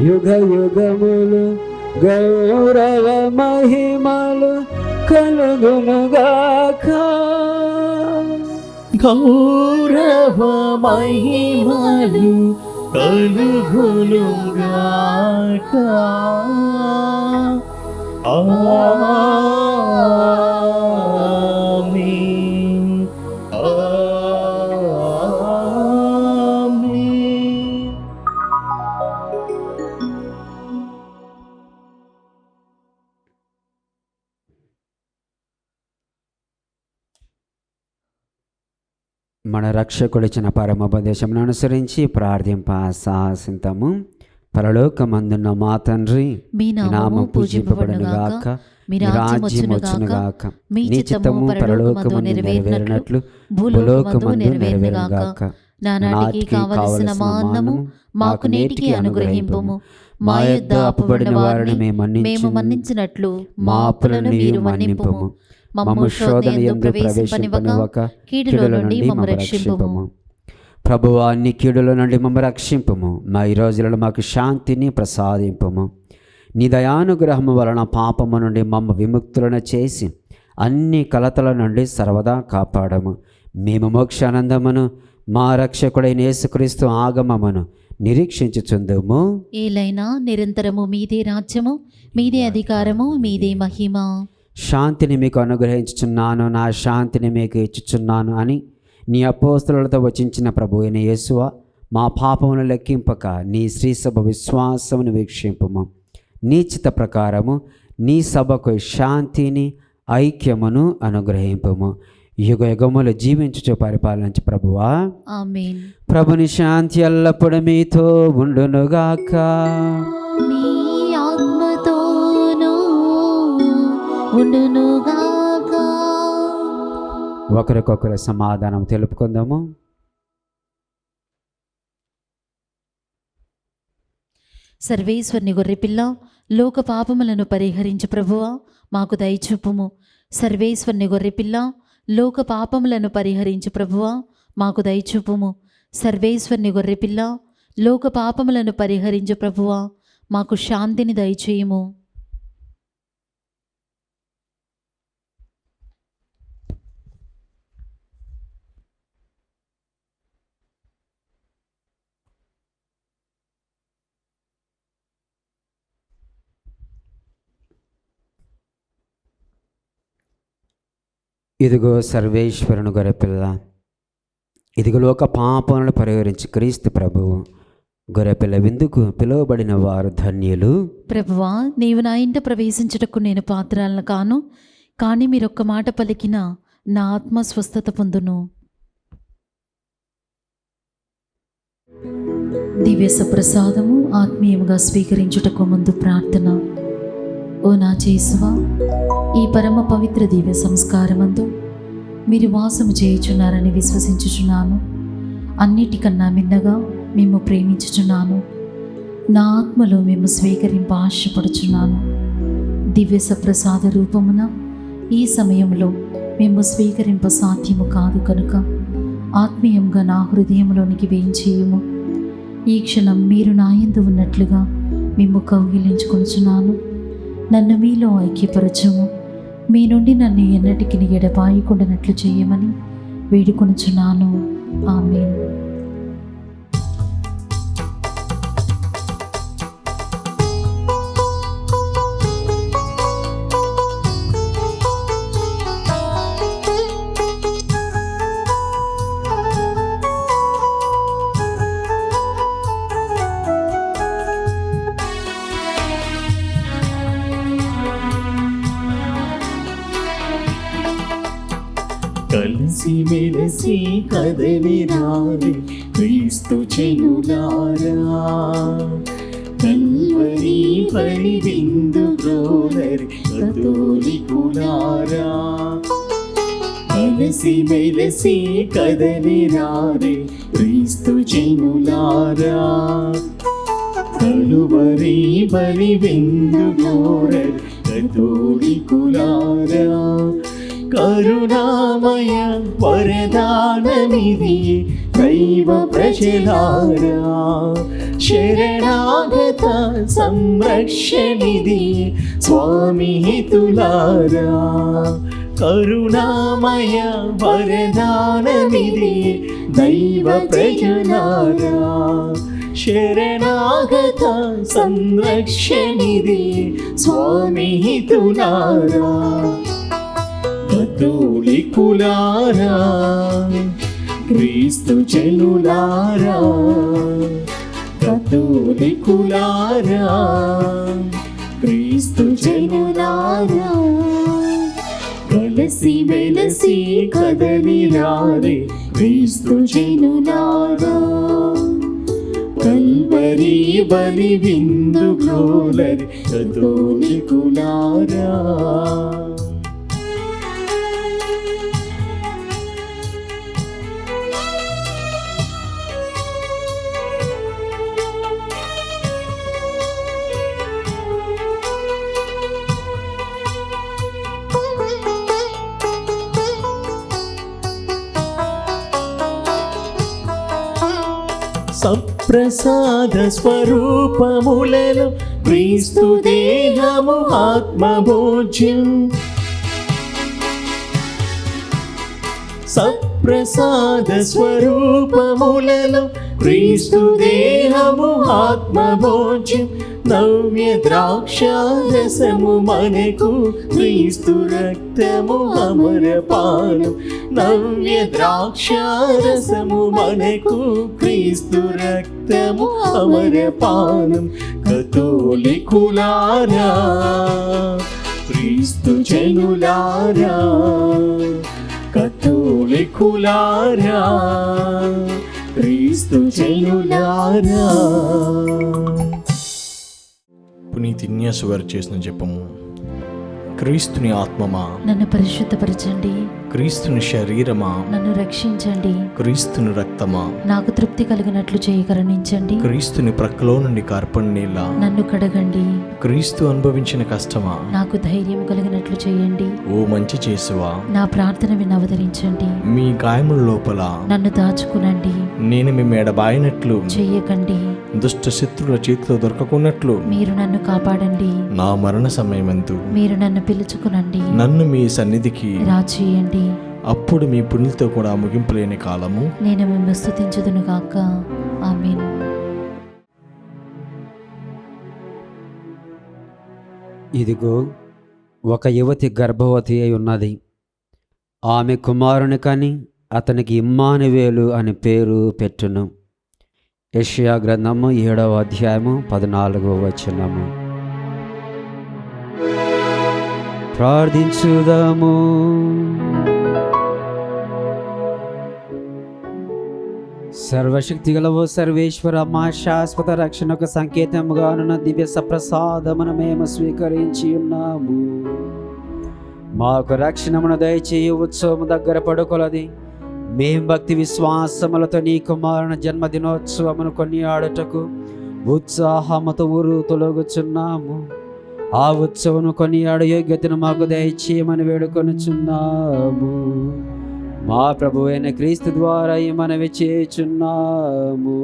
యుగ యుగములు గౌరవ మహిమలు కలుగునుగాక. గౌరవ మహిమలు కలుగునుగాక. ఆమేన్. ఆమేన్. మన రక్షకుడిచ్చిన పరమోపదేశమును అనుసరించి ప్రార్థింప సాహసింతము. పరలోకమందున్న మా తండ్రి, మీ నీ నామం పూజింపబడునుగాక, మీ రాజ్యం వచ్చునుగాక, మీ చిత్తము పరలోకమందు నెరవేరినట్లు భూలోకమందు నెరవేరునుగాక. నానాటికి కావలసిన మా అన్నము మాకు నేటికి అనుగ్రహింపుము. మా యొద్ద అప్పుబడిన వారిని మేము మన్నించినట్లు మా అప్పులను మీరు మన్నింపుము. మమ్ము శోధన యందు ప్రవేశింపనివ్వక కీడులో నుండి మమ్ము రక్షింపుము. ప్రభువా, అన్ని కీడుల నుండి మమ్ము రక్షింపుము. మా ఈ రోజులలో మాకు శాంతిని ప్రసాదింపుము. నీ దయానుగ్రహము వలన పాపము నుండి మమ్మ విముక్తులను చేసి అన్ని కలతల నుండి సర్వదా కాపాడము. మేము మోక్షానందమును మా రక్షకుడైన యేసుక్రీస్తు ఆగమమును నిరీక్షించుచుందుము. ఏలైనా నిరంతరము మీదే రాజ్యము, మీదే అధికారము, మీదే మహిమ. శాంతిని మీకు అనుగ్రహించుచున్నాను, నా శాంతిని మీకు ఇచ్చుచున్నాను అని నీ అపోస్తలులతో వచించిన ప్రభు అయిన యేసువా, మా పాపమును లెక్కింపక నీ శ్రీసభ విశ్వాసమును వీక్షింపుము. నీ చిత్త ప్రకారము నీ సభకు శాంతిని ఐక్యమును అనుగ్రహింపుము. యుగ యుగములు జీవించుచు పరిపాలించు ప్రభువా. ఆమేన్. ప్రభుని శాంతి ఎల్లప్పుడూ మీతో ఉండునుగాక. మీ ఆత్మతోనూ ఉండునుగాక. ఒకరికొకరు సమాధానం తెలుపుకుందాము. సర్వేశ్వరుని గొర్రెపిల్ల, లోక పాపములను పరిహరించు ప్రభువా, మాకు దయచూపుము. సర్వేశ్వరుని గొర్రెపిల్ల, లోక పాపములను పరిహరించు ప్రభువా, మాకు దయచూపుము. సర్వేశ్వరుని గొర్రెపిల్ల, లోక పాపములను పరిహరించు ప్రభువా, మాకు శాంతిని దయచేయుము. ఇదిగో సర్వేశ్వరుని గొర్రెపిల్ల, ఇదిగో లోక పాపములను పరిహరించి క్రీస్తు ప్రభువు. గొర్రెపిల్ల విందుకు పిలువబడిన వారు ధన్యులు. ప్రభువా, నీవు నా ఇంట ప్రవేశించుటకు నేను పాత్రలను కాను, కానీ మీరొక్క మాట పలికిన నా ఆత్మ స్వస్థత పొందును. దివ్య సప్రసాదము ఆత్మీయముగా స్వీకరించుటకు ముందు ప్రార్థన. ఓ నా యేసువా, ఈ పరమ పవిత్ర దివ్య సంస్కారమందు మీరు వాసము చేయుచున్నారని విశ్వసించుచున్నాను. అన్నిటికన్నా మిన్నగా మేము ప్రేమించుచున్నాను. నా ఆత్మలో మేము స్వీకరింప ఆశపడుచున్నాను. దివ్య సప్రసాద రూపమున ఈ సమయంలో మేము స్వీకరింప సాధ్యము కాదు కనుక ఆత్మీయంగా నా హృదయంలోనికి వేయించేయము. ఈ క్షణం మీరు నా యందు ఉన్నట్లుగా మేము కౌగిలించుకొనుచున్నాను. నన్ను మీలో ఐక్యపరచము. మీ నుండి నన్ను ఎన్నటికి ఎడబాయకుండానట్లు చేయమని వేడుకొనుచున్నాను. ఆమేన్. కలిసి మెలిసి కదలి రాలి క్రీస్తు చెనులారా, కల్వరి బలి విందు గ్రోలరి కతోలికులారా. కలిసి మెలిసి కదలి రాలి క్రీస్తు చెనులారా, కలువరి బలి విందు గ్రోలరి కతోలికులారా. కరుణామయ వరదానమిది దైవ ప్రజలారా, శరణాగత సంరక్షణిది స్వామి హితులారా. కరుణామయ వరదానమిది దైవ ప్రజలారా, శరణాగత సంరక్షణిది స్వామి హితులారా. కతోలికులారా, క్రీస్తు చెనులారా, కతోలికులారా, క్రీస్తు చెనులారా. కలిసి వెలసి కదలి రారే క్రీస్తు చెనులారా, కల్వరి బలి విందు గ్రోలరి కతోలికులారా. సప్రసాద స్వరూపములలో క్రీస్తు దేహము ఆత్మభోజ్యం. సప్రసాద స్వరూపములలో క్రీస్తు దేహము ఆత్మభోజ్యం. నవ్య ద్రాక్షారసము మనకు క్రీస్తు రక్తము అమరపానం. నవ్య ద్రాక్షారసము మనకు క్రీస్తు రక్తము అమరపానం. కతోలికులారా, క్రీస్తు జనులారా, కతోలికులారా, క్రీస్తు జనులారా. పునీత్ ఇన్యాసు వారు చేసిన జపము. క్రీస్తుని ఆత్మమా నన్ను పరిశుద్ధపరచండి. క్రీస్తుని శరీరమా నన్ను రక్షించండి. క్రీస్తుని రక్తమా నాకు తృప్తి కలిగినట్లు చేయి కరుణించండి. క్రీస్తుని ప్రక్కలో నుండి కార్పణ నీళ్ళ నన్ను కడగండి. క్రీస్తు అనుభవించిన కష్టమా నాకు ధైర్యం కలిగినట్లు చేయండి. ఓ మంచి చేసువా, నా ప్రార్థన విని అవతరించండి. మీ గాయముల లోపల నన్ను దాచుకునండి. నేను మీ ఎడబాయినట్లు చెయ్యకండి. దుష్ట శత్రుల చేతిలో దొరకకున్నట్లు మీరు నన్ను కాపాడండి. నా మరణ సమయమందు మీరు నన్ను పిలుచుకునండి. నన్ను మీ సన్నిధికి రాచేయండి. అప్పుడు మీ పుణ్యులతో కూడా ముగింపు లేని కాలము నేను మిమ్మల్ని స్తుతించుదును గాక. ఆమేన్. ఇదిగో ఒక యువతి గర్భవతి అయి ఉన్నది. ఆమె కుమారుని కని అతనికి ఇమ్మానువేలు అని పేరు పెట్టును. యెషయా గ్రంథము 7వ అధ్యాయము 14వ వచనము. ప్రార్థించుదాము. సర్వశక్తి గలవో సర్వేశ్వర, మా శాశ్వత రక్షణకు సంకేతముగానున్న దివ్య సప్రసాదమును మేము స్వీకరించి ఉన్నాము. మాకు రక్షణమును దయచేయి. ఉత్సవము దగ్గర పడుకొలది మేం భక్తి విశ్వాసములతో నీ కుమారుని జన్మదినోత్సవమును కొనియాడుటకు ఉత్సాహముతో తొలగుచున్నాము. ఆ ఉత్సవము కొనియాడు యోగ్యతను మాకు దయచేయమని వేడుకొనుచున్నాము. మా ప్రభు అయిన క్రీస్తు ద్వారా ఈ మనవి చేయుచున్నాము.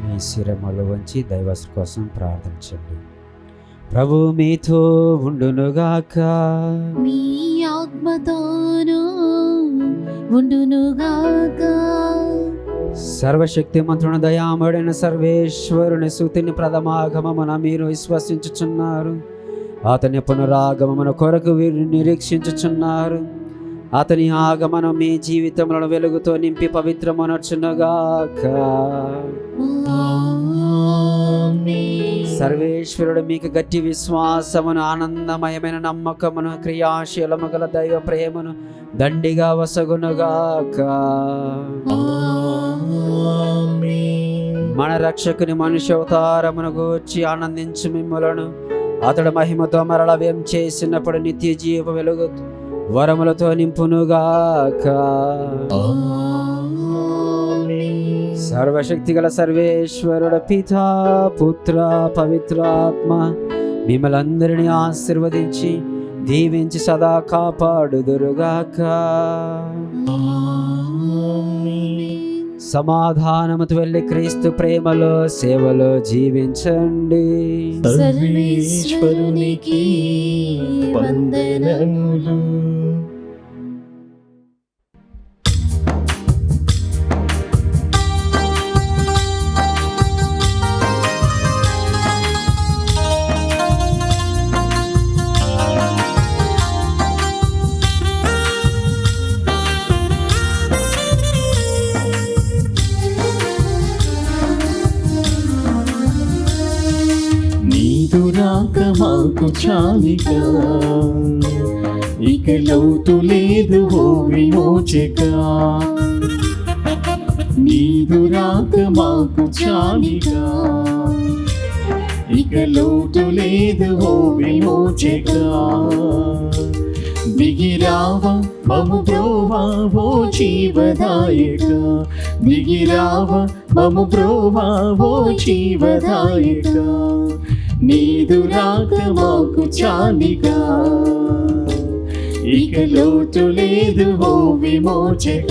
మీ శిరములు వంచి దైవస్ కోసం ప్రార్థించండి. ప్రభు మీతో ఉండునుగాక. మీ ఆత్మతోనూ ఉండునుగాక. సర్వశక్తిమంతుని దయామయుడైన సర్వేశ్వరుని స్తుతిని ప్రథమాగమమున మీరు విశ్వసించుచున్నారు. అతని పునరాగమమున కొరకు వీరు నిరీక్షించుచున్నారు. అతని ఆగమనం మీ జీవితములను వెలుగుతో నింపి పవిత్రమనర్చునుగాక. సర్వేశ్వరుడు మీకు గట్టి విశ్వాసమును, ఆనందమయమైన నమ్మకమును, క్రియాశీలము గల దైవ ప్రేమను దండిగా వసగునుగాక. మన రక్షకుని మనుష్యవతారమును గూర్చి ఆనందించు మిమ్ములను అతడు మహిమతో మరల వ్యయం చేసినప్పుడు నిత్య జీవ వెలుగు వరములతో నింపునుగాక. సర్వశక్తి గల సర్వేశ్వరుడు పితా, పుత్ర, పవిత్రాత్మ మిమ్మలందరినీ ఆశీర్వదించి దీవించి సదా కాపాడుదురుగాక. సమాధానముతో వెళ్ళి క్రీస్తు ప్రేమలో సేవలో జీవించండి. సర్వేశ్వరునికి వందనములు. నీదురాక మాకు చాలిగా, ఇక లోటు లేదు ఓ విమోచక. నీదురాక మాకు చాలిగా, ఇక లోటు లేదు ఓ విమోచక. దిగిరావ మము బ్రోవా ఓ జీవదాయక. దిగిరావ మము బ్రోవా ఓ జీవదాయక. నీదు రాక మాకు చాలిగా, ఇక లోటు లేదు ఓ విమోచక.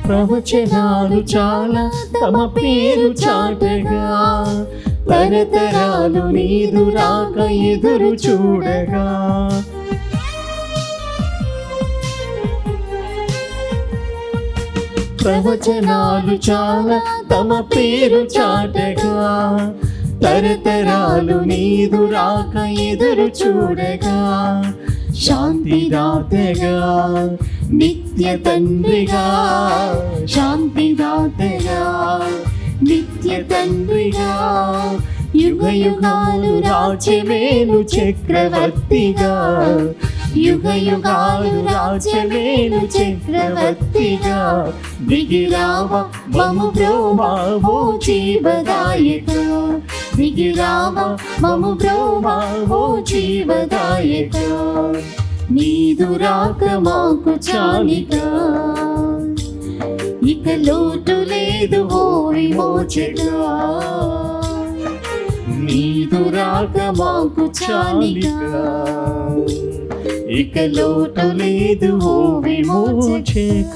ప్రవచనాలు చాలా తమ పేరు చాటగా, తరతరాలు నీదు రాక ఎదురు చూడగా. ప్రవచనాలు చాలా తమ పేరు చాటగా, తరతరాలు నీదు రాక ఎదురు చూడగా. శాంతిదాతగా నిత్య తండ్రిగా, శాంతిదాతగా నిత్య తండ్రిగా, యుగ యుగాలు రాజ్యమేలు చక్రవర్తిగా. యుగ యుగాలు రాజ్యమేలు చక్రవర్తిగా. దిగిరావ మము బ్రోవా ఓ జీవదాయక. దిగిరావ మము బ్రోవా ఓ జీవదాయక. నీదు రాక మాకు చాలిగా, ఇక లోటు లేదు ఓ విమోచక. నీదు రాక మాకు చాలిగా, ఇక లోటు లేదు ఓ విమోచక.